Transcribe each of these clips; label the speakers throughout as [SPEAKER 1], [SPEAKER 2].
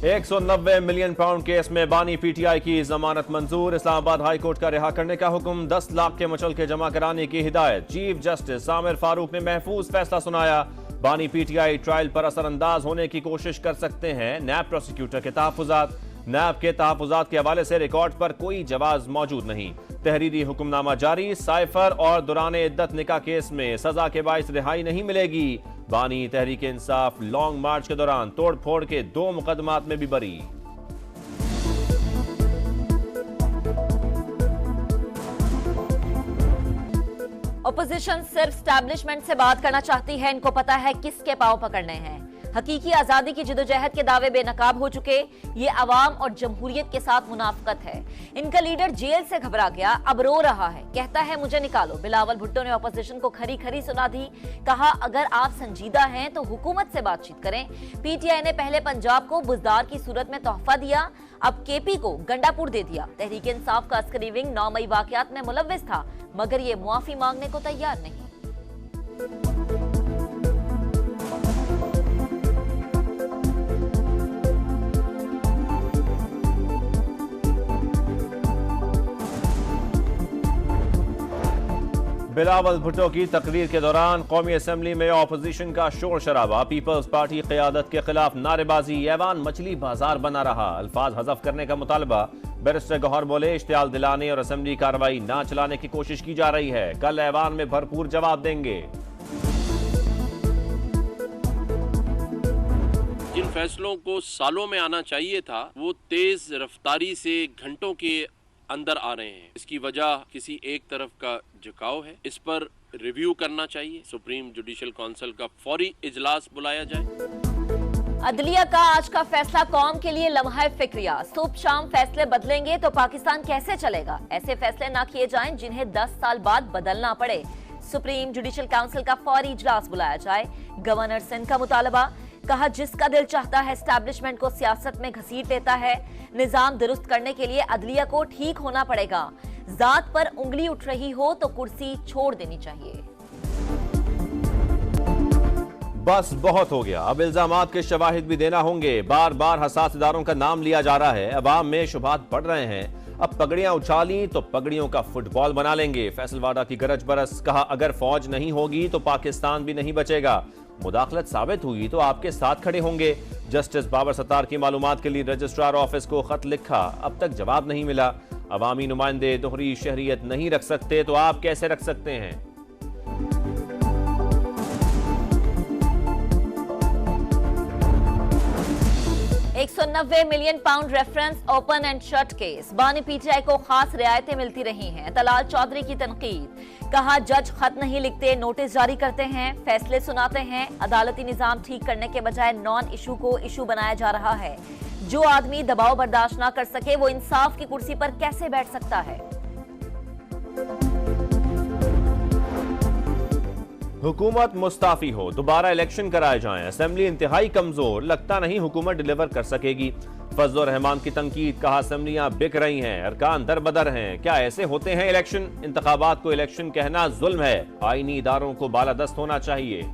[SPEAKER 1] 190 million pound case में बानी PTI की जमानत मंजूर। इस्लामाबाद हाई कोर्ट का रिहा करने का हुक्म। 10 लाख के मुचल के जमा कराने की हिदायत। चीफ जस्टिस सामिर फारूक ने महफूज फैसला सुनाया। बानी पीटीआई ट्रायल पर असरअंदाज होने की कोशिश कर सकते हैं। नैब प्रोसिक्यूटर के तहफुजात। नैब के तहफुजात के हवाले से रिकॉर्ड पर कोई जवाब मौजूद नहीं। तहरीरी हुक्मनामा जारी। साइफर और दुराने इद्दत निकाह केस में सजा के बाइस रिहाई नहीं मिलेगी। बानी तहरीक इंसाफ लॉन्ग मार्च के दौरान तोड़ फोड़ के 2 मुकदमात में भी बरी।
[SPEAKER 2] ऑपोजिशन सिर्फ स्टैब्लिशमेंट से बात करना चाहती है। इनको पता है किसके पांव पकड़ने हैं। हकीकी आजादी की जिदोजहद के दावे बेनकाब हो चुके। ये अवाम और जमहूरियत के साथ मुनाफकत है। इनका लीडर जेल से घबरा गया, अब रो रहा है, कहता है मुझे निकालो। बिलावल भुट्टो ने ऑपोजिशन को खरी खरी सुना दी। कहा अगर आप संजीदा हैं तो हुकूमत से बातचीत करें। पीटीआई ने पहले पंजाब को बुजदार की सूरत में तोहफा दिया, अब केपी को गंडापुर दे दिया। तहरीक इंसाफ का अस्करी विंग 9 मई वाकयात में मुलव्विस था, मगर ये मुआफी मांगने को तैयार नहीं।
[SPEAKER 1] बिलावल भुट्टो की तकरीर के दौरान कौमी असम्बली में ऑपोजिशन का शोर शराबा। पीपल्स पार्टी क़यादत के खिलाफ नारेबाजी। ऐवान मछली बाजार बना रहा। अल्फाज हज़फ करने का मुतालबा। बैरिस्टर गौहर बोले इश्तियाल दिलाने और असम्बली कार्रवाई ना चलाने की कोशिश की जा रही है। कल ऐवान में भरपूर जवाब देंगे।
[SPEAKER 3] जिन फैसलों को सालों में आना चाहिए था वो तेज रफ्तारी से घंटों के अंदर आ रहे हैं। इसकी वजह किसी एक तरफ का झुकाव है। इस पर रिव्यू करना चाहिए। सुप्रीम जुडिशल काउंसिल का फौरी इजलास बुलाया जाए।
[SPEAKER 2] अदलिया का आज का फैसला कौम के लिए लम्हा फिक्रिया। सुबह शाम फैसले बदलेंगे तो पाकिस्तान कैसे चलेगा। ऐसे फैसले ना किए जाएं जिन्हें 10 साल बाद बदलना पड़े। सुप्रीम जुडिशल काउंसिल का फौरी इजलास बुलाया जाए। गवर्नर सिंध का मुतालबा। कहा जिसका दिल चाहता है एस्टैब्लिशमेंट को सियासत में घसीट लेता है। निजाम दुरुस्त करने के लिए अदलिया को ठीक होना पड़ेगा। जात पर उंगली उठ रही हो तो कुर्सी छोड़ देनी चाहिए।
[SPEAKER 1] बस बहुत हो गया। अब इल्जामात के शवाहिद भी देना होंगे। बार बार हसास इदारों का नाम लिया जा रहा है। अवाम में शुबहात बढ़ रहे हैं। अब पगड़ियां उछाली तो पगड़ियों का फुटबॉल बना लेंगे। फैसलवाडा की गरज बरस। कहा अगर फौज नहीं होगी तो पाकिस्तान भी नहीं बचेगा। मुदाखलत साबित हुई तो आपके साथ खड़े होंगे। जस्टिस बाबर सत्तार की मालूमात के लिए रजिस्ट्रार ऑफिस को खत लिखा, अब तक जवाब नहीं मिला। अवामी नुमाइंदे दोहरी शहरियत नहीं रख सकते तो आप कैसे रख सकते हैं।
[SPEAKER 2] 190 million pound reference open and shut case. बानी पीटीआई को खास रियायतें मिलती रही हैं। तलाल चौधरी की तनकीद। कहा जज खत नहीं लिखते, नोटिस जारी करते हैं, फैसले सुनाते हैं। अदालती निजाम ठीक करने के बजाय नॉन इशू को इशू बनाया जा रहा है। जो आदमी दबाव बर्दाश्त ना कर सके वो इंसाफ की कुर्सी पर कैसे बैठ सकता है।
[SPEAKER 1] हुकूमत मुस्ताफी हो, दोबारा इलेक्शन कराए जाएं। असेंबली इंतहाई कमजोर, लगता नहीं हुकूमत डिलीवर कर सकेगी। फजलुर रहमान की तनकीद। कहा असेंबलियां बिक रही हैं, अरकान दर बदर हैं। क्या ऐसे होते हैं इलेक्शन? इंतखाबात को इलेक्शन कहना जुल्म है। आईनी इदारों को बालादस्त होना चाहिए।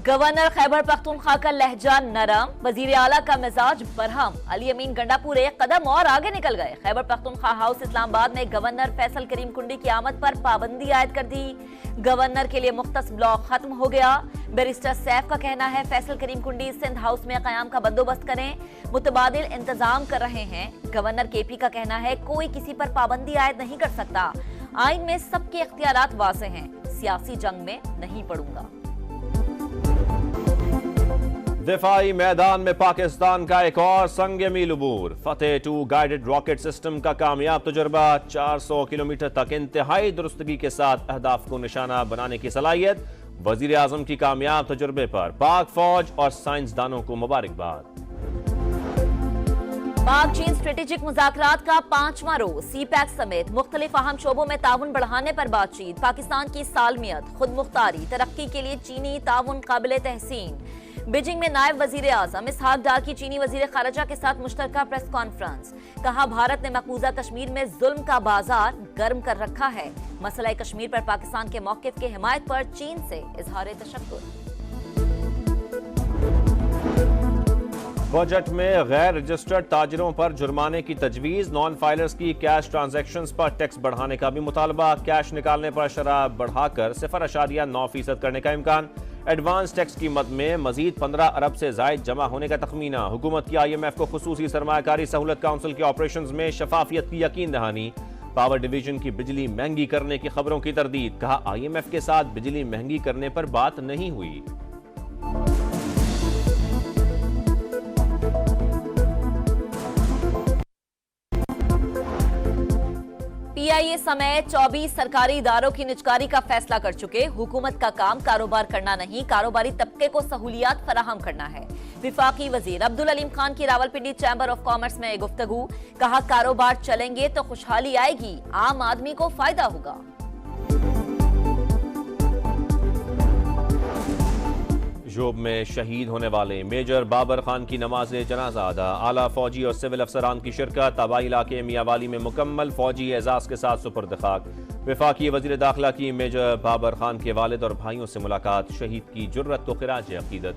[SPEAKER 2] गवर्नर खैबर पख्तूनख्वा का लहजा नरम, वजीर आला का मिजाज बरहम। अली अमीन गंडापुर एक कदम और आगे निकल गए। खैबर पख्तूनख्वा हाउस इस्लामाबाद में गवर्नर फैसल करीम कुंडी की आमद पर पाबंदी आयद कर दी। गवर्नर के लिए मुख्तस ब्लॉक खत्म हो गया। बैरिस्टर सैफ का कहना है फैसल करीम कुंडी सिंध हाउस में कयाम का बंदोबस्त करें, मुतबादिल इंतजाम कर रहे हैं। गवर्नर केपी का कहना है कोई किसी पर पाबंदी आयद नहीं कर सकता। आइन में सबके इख्तियारात वाज़ेह हैं, सियासी जंग में नहीं पड़ूंगा।
[SPEAKER 1] दिफाई मैदान में पाकिस्तान का एक और संग मील अबूर। फतेह 2 गाइडेड रॉकेट सिस्टम का कामयाब तजुर्बा। 400 किलोमीटर तक इंतहाई दुरुस्तगी के साथ अहदाफ को निशाना बनाने की सलाहियत। वजीर आजम की कामयाब तजुर्बे पर पाक फौज और साइंसदानों को मुबारकबाद।
[SPEAKER 2] पाक चीन स्ट्रेटेजिक मुज़ाकरात का 5वां रोज। सीपैक समेत मुख्तलिफ अहम शोबों में ताउन बढ़ाने पर बातचीत। पाकिस्तान की सालमियत, खुद मुख्तारी, तरक्की के लिए चीनी ताउन काबिल तहसीन। बीजिंग में नायब वजीर आजम इसहाक डार की चीनी वजीर खारजा के साथ मुश्तरका प्रेस कॉन्फ्रेंस। कहा भारत ने मकबूजा कश्मीर में जुल्म का बाजार गर्म कर रखा है। मसला कश्मीर पर पाकिस्तान के मौकिफ की हिमायत पर चीन से इजहार तशक्कुर।
[SPEAKER 1] बजट में गैर रजिस्टर्ड ताजिरों पर जुर्माने की तजवीज, नॉन फाइलर्स की कैश ट्रांजैक्शंस पर टैक्स बढ़ाने का भी मुतालबा, कैश निकालने पर शरह बढ़ाकर 0.9% करने का इम्कान, एडवांस टैक्स कीमत में मजीद 15 अरब से जायद जमा होने का तखमीना, हुकूमत की IMF को खुसूसी सरमायाकारी सहूलत काउंसिल के ऑपरेशंस में शफाफियत की यकीन दहानी, पावर डिवीजन की बिजली महंगी करने की खबरों की तरदीद, कहा IMF के साथ बिजली महंगी करने पर बात नहीं हुई।
[SPEAKER 2] PIA समेत 24 सरकारी इदारों की निजकारी का फैसला कर चुके। हुकूमत का काम कारोबार करना नहीं, कारोबारी तबके को सहूलियात फराहम करना है। विफाकी वजीर अब्दुल अलीम खान की रावलपिंडी चैम्बर ऑफ कॉमर्स में गुफ्तगू, कहा कारोबार चलेंगे तो खुशहाली आएगी, आम आदमी को फायदा होगा।
[SPEAKER 1] जोब में शहीद होने वाले मेजर बाबर खान की नमाज जनाजा अदा, आला फौजी और सिविल अफसरान की शिरकत, आबाई इलाके मियावाली में मुकम्मल फौजी एजाज के साथ सुपुर्द खाक। वफाकी वजीर दाखिला की मेजर बाबर खान के वालिद और भाइयों से मुलाकात, शहीद की जुर्रत को खिराज अकीदत।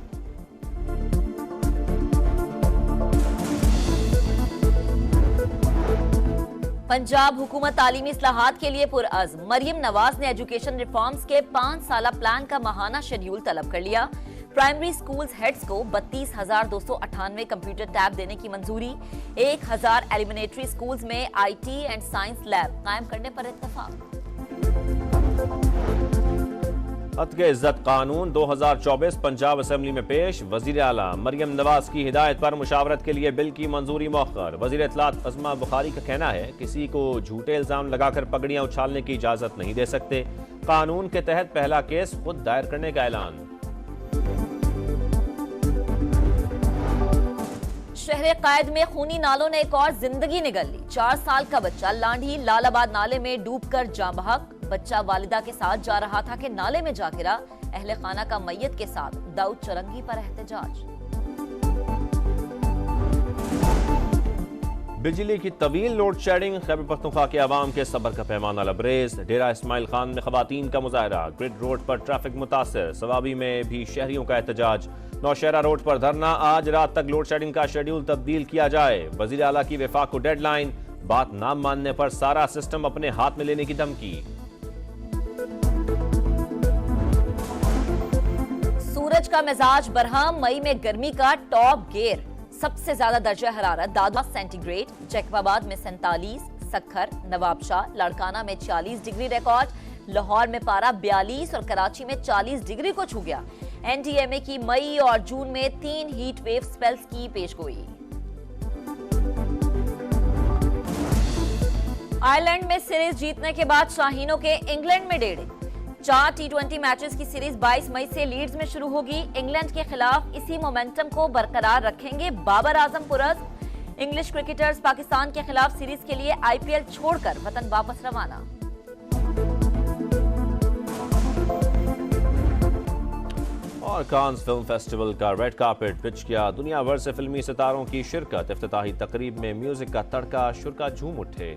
[SPEAKER 2] पंजाब हुकूमत तालीमी इस्लाहात के लिए पुरअज़्म, मरियम नवाज ने एजुकेशन रिफॉर्म्स के 5 साला प्लान का माहाना शेड्यूल तलब कर लिया। प्राइमरी स्कूल्स हेड्स को 32,298 कंप्यूटर टैब देने की मंजूरी, 1,000 एलिमिनेटरी स्कूल्स में IT एंड साइंस लैब कायम करने पर इत्तफाक।
[SPEAKER 1] हत्के इज्जत कानून 2024 पंजाब असेंबली में पेश, वजीर आला मरियम नवाज की हिदायत पर मुशावरत के लिए बिल की मंजूरी मौखर। वजीर इत्तलात अज़मा बुखारी का कहना है किसी को झूठे इल्जाम लगाकर पगड़ियां उछालने की इजाजत नहीं दे सकते। कानून के तहत पहला केस खुद दायर करने का ऐलान।
[SPEAKER 2] शहर कायद में खूनी नालों ने एक और जिंदगी निगल ली। 4 साल का बच्चा लांढी लालाबाद नाले में डूबकर जाँ बहक। बच्चा वालिदा के साथ जा रहा था कि नाले में जा गिरा। अहले खाना का मैयत के साथ दाऊद चरंगी पर एहतजाज।
[SPEAKER 1] बिजली की तवील लोड शेडिंग, खैबर पख्तूनख्वा के अवाम के सब्र का पैमाना लबरेज। डेरा इस्माइल खान में खवातीन का मुजाहरा, ग्रिड रोड पर ट्रैफिक मुतासर। सवाबी में भी शहरियों का एहतजाज। नौशहरा रोड पर धरना, आज रात तक लोड शेडिंग का शेड्यूल तब्दील किया जाए। वजीर आला की वफाक को डेडलाइन, बात ना मानने पर सारा सिस्टम अपने हाथ में लेने की धमकी।
[SPEAKER 2] सूरज का मिजाज बरहम, मई में गर्मी का टॉप गियर। सबसे ज्यादा दर्जा हरारत दादवा सेंटीग्रेड, जैकबाबाद में 47, सखर, नवाबशाह, लाड़काना में 40 डिग्री रिकॉर्ड, लाहौर में पारा 42 और कराची में 40 डिग्री को छू गया। NDMA की मई और जून में 3 हीट वेव स्पेल्स की पेशगोई। आयरलैंड में सीरीज जीतने के बाद शाहीनों के इंग्लैंड में डेढ़े। 4 T20 मैचेस की सीरीज 22 मई से लीड्स में शुरू होगी। इंग्लैंड के खिलाफ इसी मोमेंटम को बरकरार रखेंगे बाबर आजम पुरज़्म। इंग्लिश क्रिकेटर्स पाकिस्तान के खिलाफ सीरीज के लिए IPL छोड़कर वतन वापस रवाना।
[SPEAKER 1] और कांस फिल्म फेस्टिवल का रेड कार्पेट पिच किया, दुनिया भर से फिल्मी सितारों की शिरकत। इफ्तिताही तकरीब में म्यूजिक का तड़का, शुरा झूम उठे।